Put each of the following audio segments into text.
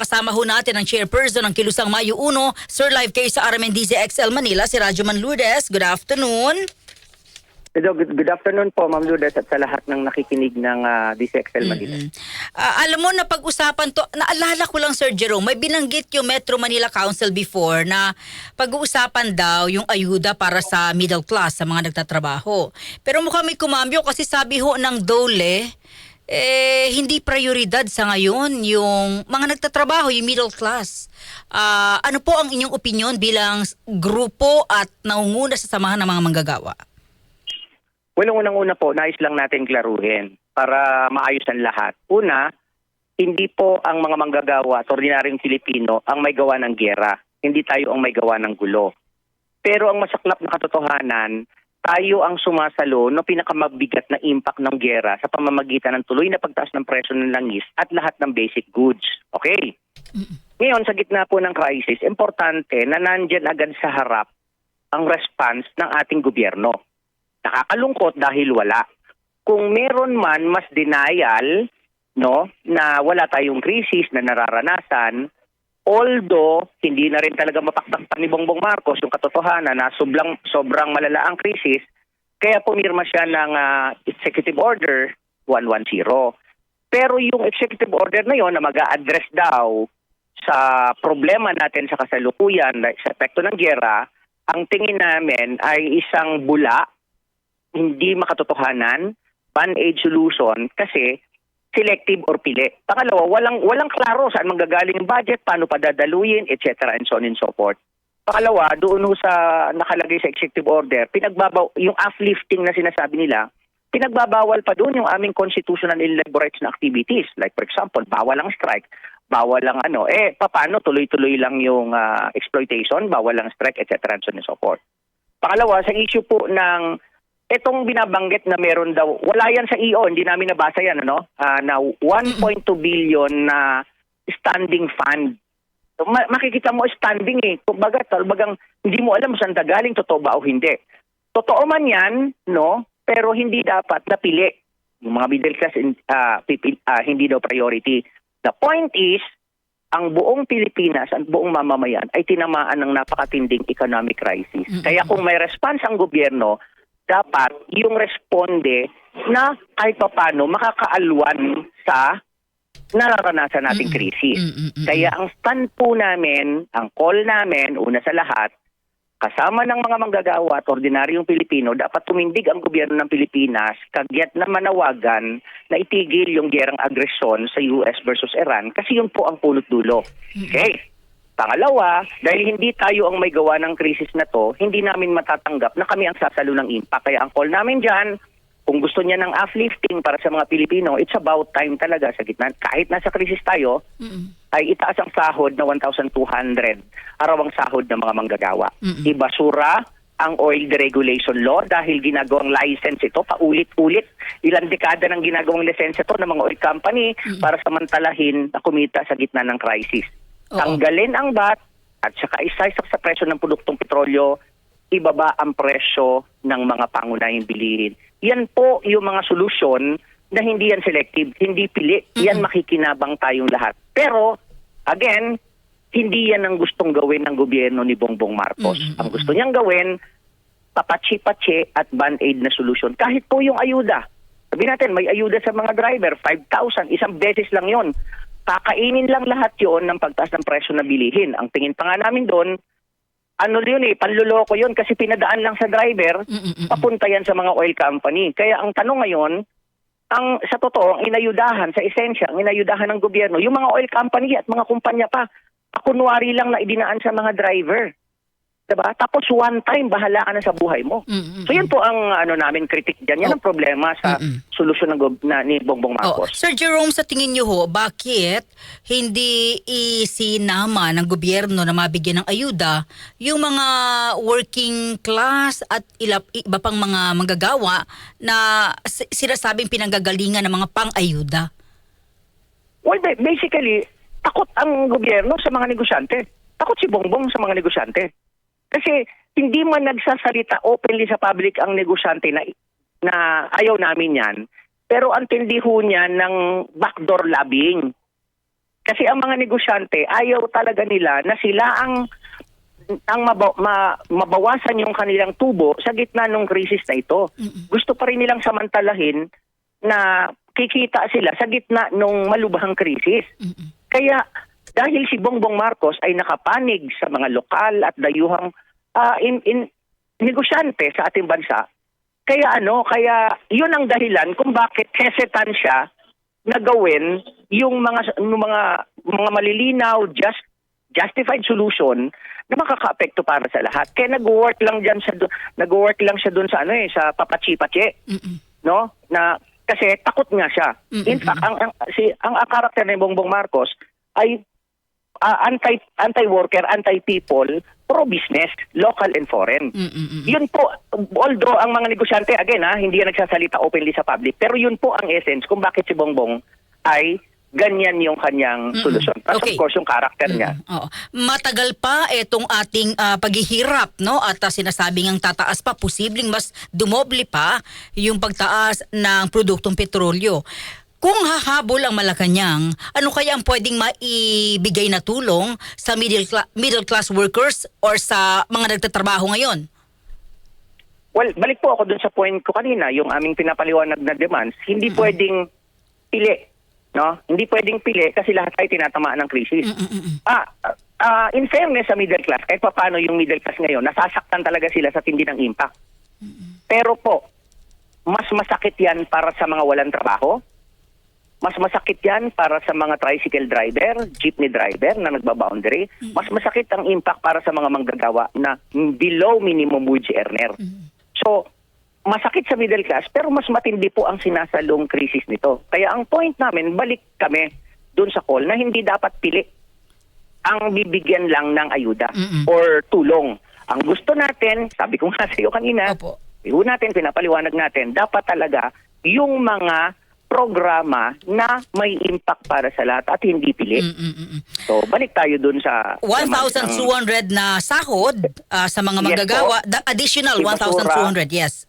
kasama ho natin ang chairperson ng Kilusang Mayo 1, Sir Live kayo sa RMNDZ XL Manila, si Radyo Man Lourdes. Good afternoon. Good afternoon po, Ma'am Lourdes, at sa lahat ng nakikinig ng DCXL Manila. Alam mo, napag-usapan to, naalala ko lang Sir Jerome, may binanggit yung Metro Manila Council before na pag-uusapan daw yung ayuda para sa middle class, sa mga nagtatrabaho. Pero mukhang may kumambyo kasi sabi ho ng DOLE, hindi prioridad sa ngayon yung mga nagtatrabaho, yung middle class. Ano po ang inyong opinion bilang grupo at nangunguna sa samahan ng mga manggagawa? Well, unang-una po, nais lang natin klaruhin para maayos ang lahat. Una, hindi po ang mga manggagawa at ordinaryong Pilipino ang may gawa ng giyera. Hindi tayo ang may gawa ng gulo. Pero ang masaklap na katotohanan, tayo ang sumasalo no pinakamabigat na impact ng giyera sa pamamagitan ng tuloy na pagtaas ng presyo ng langis at lahat ng basic goods. Okay? Ngayon, sa gitna po ng crisis, importante na nandyan agad sa harap ang response ng ating gobyerno. Nakakalungkot dahil wala. Kung meron man mas denial, no, na wala tayong krisis na nararanasan, although hindi na rin talaga mapaktakpan ni Bongbong Marcos yung katotohanan na sobrang malala ang krisis, kaya pumirma siya ng Executive Order 110. Pero yung Executive Order na yon na mag-a-address daw sa problema natin sa kasalukuyan, sa epekto ng giyera, ang tingin namin ay isang bula, hindi makatotohanan, band-aid solution kasi selective or pili. Pangalawa, walang klaro saan manggagaling yung budget, paano padadaluyin, etc. and so on and so forth. Pangalawa, doon sa nakalagay sa executive order, yung uplifting na sinasabi nila, pinagbabawal pa doon yung aming constitutional and labor rights na activities. Like for example, bawal ang strike, bawal ang paano tuloy-tuloy lang yung exploitation, bawal ang strike, etc. and so on and so forth. Pangalawa, sa issue po ng itong binabanggit na meron daw, wala yan sa EO, hindi namin nabasa yan, na 1.2 billion na standing fund. Makikita mo standing Kumbaga, talagang hindi mo alam saan galing, totoo ba o hindi. Totoo man yan, no? Pero hindi dapat napili. Yung mga middle class, hindi daw priority. The point is, ang buong Pilipinas, ang buong mamamayan ay tinamaan ng napakatinding economic crisis. Kaya kung may response ang gobyerno, dapat yung responde na kahit paano makakaalwan sa nararanasan nating krisis. Kaya ang stand po namin, ang call namin, una sa lahat, kasama ng mga manggagawa at ordinaryong Pilipino, dapat tumindig ang gobyerno ng Pilipinas kagyat na manawagan na itigil yung gerang agresyon sa US versus Iran kasi yun po ang punot dulo. Okay? Pangalawa, dahil hindi tayo ang may gawa ng krisis na to, hindi namin matatanggap na kami ang sasalo ng impact. Kaya ang call namin dyan, kung gusto niya ng uplifting para sa mga Pilipino, it's about time talaga sa gitna. Kahit nasa krisis tayo, ay itaas ang sahod na 1,200 araw ang sahod ng mga manggagawa. Ibasura ang oil deregulation law dahil ginagawang license ito, paulit-ulit. Ilang dekada ng ginagawang lisense ito ng mga oil company para samantalahin na kumita sa gitna ng crisis. Tanggalin ang VAT at saka isaysak sa presyo ng produktong petrolyo, ibaba ang presyo ng mga pangunahing bilihin. Yan po yung mga solusyon na hindi yan selective, hindi pili. Yan makikinabang tayong lahat. Pero, again, hindi yan ang gustong gawin ng gobyerno ni Bongbong Marcos. Ang gusto niyang gawin, papatsi-patsi at band-aid na solusyon. Kahit po yung ayuda. Sabi natin, may ayuda sa mga driver, 5,000, isang beses lang yon. Kakainin lang lahat yon ng pagtaas ng presyo na bilihin. Ang tingin pa nga namin doon, panluloko yun kasi pinadaan lang sa driver, papunta yan sa mga oil company. Kaya ang tanong ngayon, sa totoo, ang inayudahan, sa esensya, ang inayudahan ng gobyerno, yung mga oil company at mga kumpanya pa, kunwari lang na idinaan sa mga driver. Diba? Tapos one time, bahala ka na sa buhay mo. So yan po ang namin critic dyan. Yan ang problema sa solusyon ni Bongbong Marcos. Sir Jerome, sa tingin niyo ho, bakit hindi isinama ng gobyerno na mabigyan ng ayuda yung mga working class at iba pang mga manggagawa na sinasabing pinanggagalingan ng mga pang-ayuda? Well, basically, takot ang gobyerno sa mga negosyante. Takot si Bongbong sa mga negosyante. Kasi hindi man nagsasalita openly sa public ang negosyante na ayaw namin yan. Pero ang tindi ho niya ng backdoor lobbying. Kasi ang mga negosyante, ayaw talaga nila na sila ang mabawasan yung kanilang tubo sa gitna ng krisis na ito. Gusto pa rin nilang samantalahin na kikita sila sa gitna ng malubhang krisis. Kaya dahil si Bongbong Marcos ay nakapanig sa mga lokal at dayuhang negosyante sa ating bansa, kaya yun ang dahilan kung bakit hesitant siya na gawin yung mga malilinaw, justified solution na makakaapekto para sa lahat. Kaya nag-work lang siya doon sa sa papachi-pachi, no? Na kasi takot nga siya. In fact, ang karakter ni Bongbong Marcos ay anti-worker, anti-people, pro-business, local and foreign. Yun po, although ang mga negosyante, again hindi yan nagsasalita openly sa public, pero yun po ang essence kung bakit si Bongbong ay ganyan yung kanyang solusyon. Plus, of course, yung karakter niya. Oo. Matagal pa itong ating paghihirap, no? At sinasabing ang tataas pa, posibleng mas dumoble pa yung pagtaas ng produktong petrolyo. Kung hahabol ang Malacanang, ano kaya ang pwedeng maibigay na tulong sa middle class workers or sa mga nagtatrabaho ngayon? Well, balik po ako dun sa point ko kanina, yung aming pinapaliwanag na demands, hindi pwedeng pili. No? Hindi pwedeng pili kasi lahat ay tinatamaan ng krisis. In fairness sa middle class, kahit paano yung middle class ngayon, nasasaktan talaga sila sa tindi ng impact. Pero po, mas masakit yan para sa mga walang trabaho. Mas masakit yan para sa mga tricycle driver, jeepney driver na nagbaboundary. Mas masakit ang impact para sa mga manggagawa na below minimum wage earner. So, masakit sa middle class pero mas matindi po ang sinasalong krisis nito. Kaya ang point namin, balik kami doon sa call na hindi dapat pili ang bibigyan lang ng ayuda or tulong. Ang gusto natin, sabi ko nga sa iyo kanina, pinapaliwanag natin, dapat talaga yung mga programa na may impact para sa lahat at hindi pili. So, balik tayo dun sa 1,200 na sahod sa mga manggagawa. Additional 1,200, yes.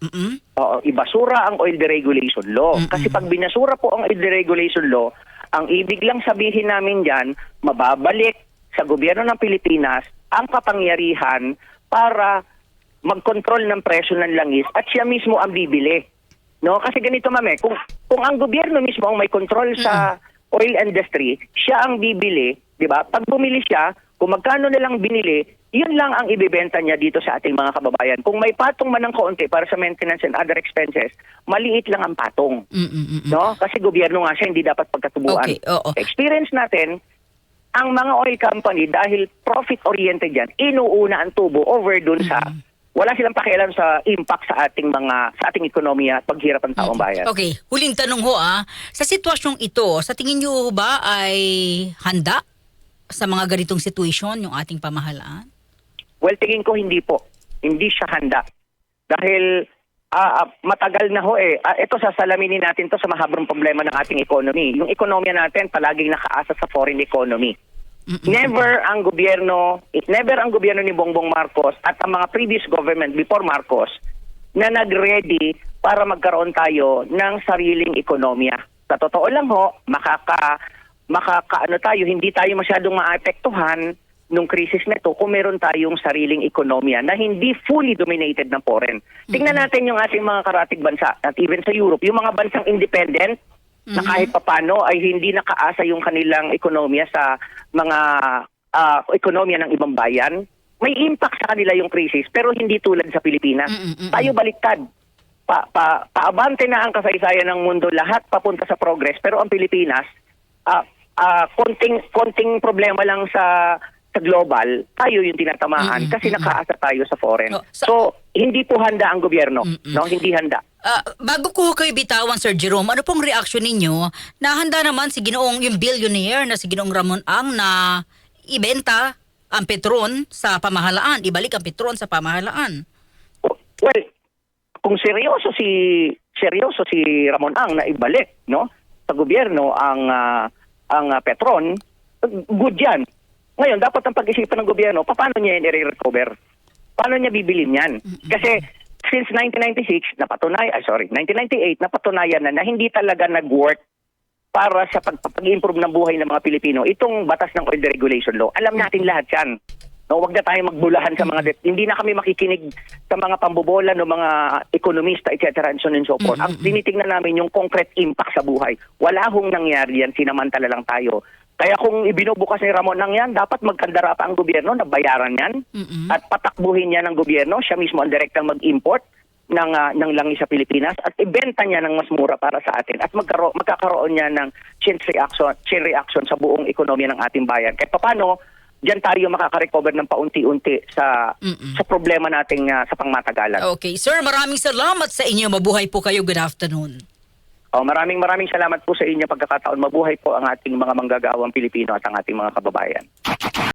Oo, ibasura ang oil deregulation law. Kasi pag binasura po ang oil deregulation law, ang ibig lang sabihin namin dyan, mababalik sa gobyerno ng Pilipinas ang kapangyarihan para mag-control ng presyo ng langis at siya mismo ang bibili. No, kasi ganito ma'am, kung ang gobyerno mismo ang may control sa oil industry, siya ang bibili, 'di ba? Pag bumili siya, kung magkano nilang binili, yun lang ang ibebenta niya dito sa ating mga kababayan. Kung may patong man ng kaunti para sa maintenance and other expenses, maliit lang ang patong. No? Kasi gobyerno nga siya, hindi dapat pagkatubuan. Experience natin, ang mga oil company dahil profit-oriented yan, inuuna ang tubo over dun sa wala silang pakialam sa impact sa ating ekonomiya at paghirap ng taong bayan. Okay, huling tanong ho sa sitwasyong ito, sa tingin niyo ba ay handa sa mga ganitong situation yung ating pamahalaan? Well, tingin ko hindi po. Hindi siya handa. Dahil matagal na ito sasalaminin natin to sa mahabang problema ng ating economy. Yung ekonomiya natin palaging nakaasa sa foreign economy. Never ang gobyerno ni Bongbong Marcos at ang mga previous government before Marcos na nag-ready para magkaroon tayo ng sariling ekonomiya. Sa totoo lang hindi tayo masyadong maapektuhan nung krisis nito kung meron tayong sariling ekonomiya na hindi fully dominated ng foreign. Tingnan natin yung ating mga karatig bansa at even sa Europe, yung mga bansang independent na kahit papano ay hindi nakaasa yung kanilang ekonomiya sa mga ekonomiya ng ibang bayan. May impact sa kanila yung krisis pero hindi tulad sa Pilipinas. Tayo baliktad. Paabante na ang kasaysayan ng mundo, lahat papunta sa progress, pero ang Pilipinas konting problema lang sa global, tayo yung tinatamaan kasi nakaasa tayo sa foreign. So, hindi po handa ang gobyerno. No, hindi handa. Bago ko kayo bitawan, Sir Jerome, ano pong reaksyon ninyo na handa naman si Ginoong yung billionaire na si Ginoong Ramon Ang na ibenta ang Petron sa pamahalaan, ibalik ang Petron sa pamahalaan? Well, kung seryoso si Ramon Ang na ibalik, no, sa gobyerno ang Petron, good yan. Ngayon, dapat ang pag-isipan ng gobyerno, paano niya yan i-recover? Paano niya bibilin yan? Kasi since 1998, napatunayan na hindi talaga nag-work para sa pag-improve ng buhay ng mga Pilipino, itong batas ng oil deregulation law, alam natin lahat yan. No, wag na tayong magbulahan sa mga hindi na kami makikinig sa mga pambobola ng mga ekonomista, etc. and so on and so forth. Ang tinitingnan namin yung concrete impact sa buhay. Wala hong nangyari yan, sinamantala lang tayo. Kaya kung ibinubukas ni Ramon lang yan, dapat magkandara pa ang gobyerno na bayaran yan at patakbuhin niya ng gobyerno. Siya mismo ang direktang mag-import ng langis sa Pilipinas at ibenta niya ng mas mura para sa atin at magkakaroon niya ng chain reaction sa buong ekonomiya ng ating bayan. Kahit paano, diyan tayo makaka-recover ng paunti-unti sa problema nating sa pangmatagalan. Okay. Sir, maraming salamat sa inyo. Mabuhay po kayo. Good afternoon. Maraming salamat po sa inyo pagkakataon. Mabuhay po ang ating mga manggagawang Pilipino at ang ating mga kababayan.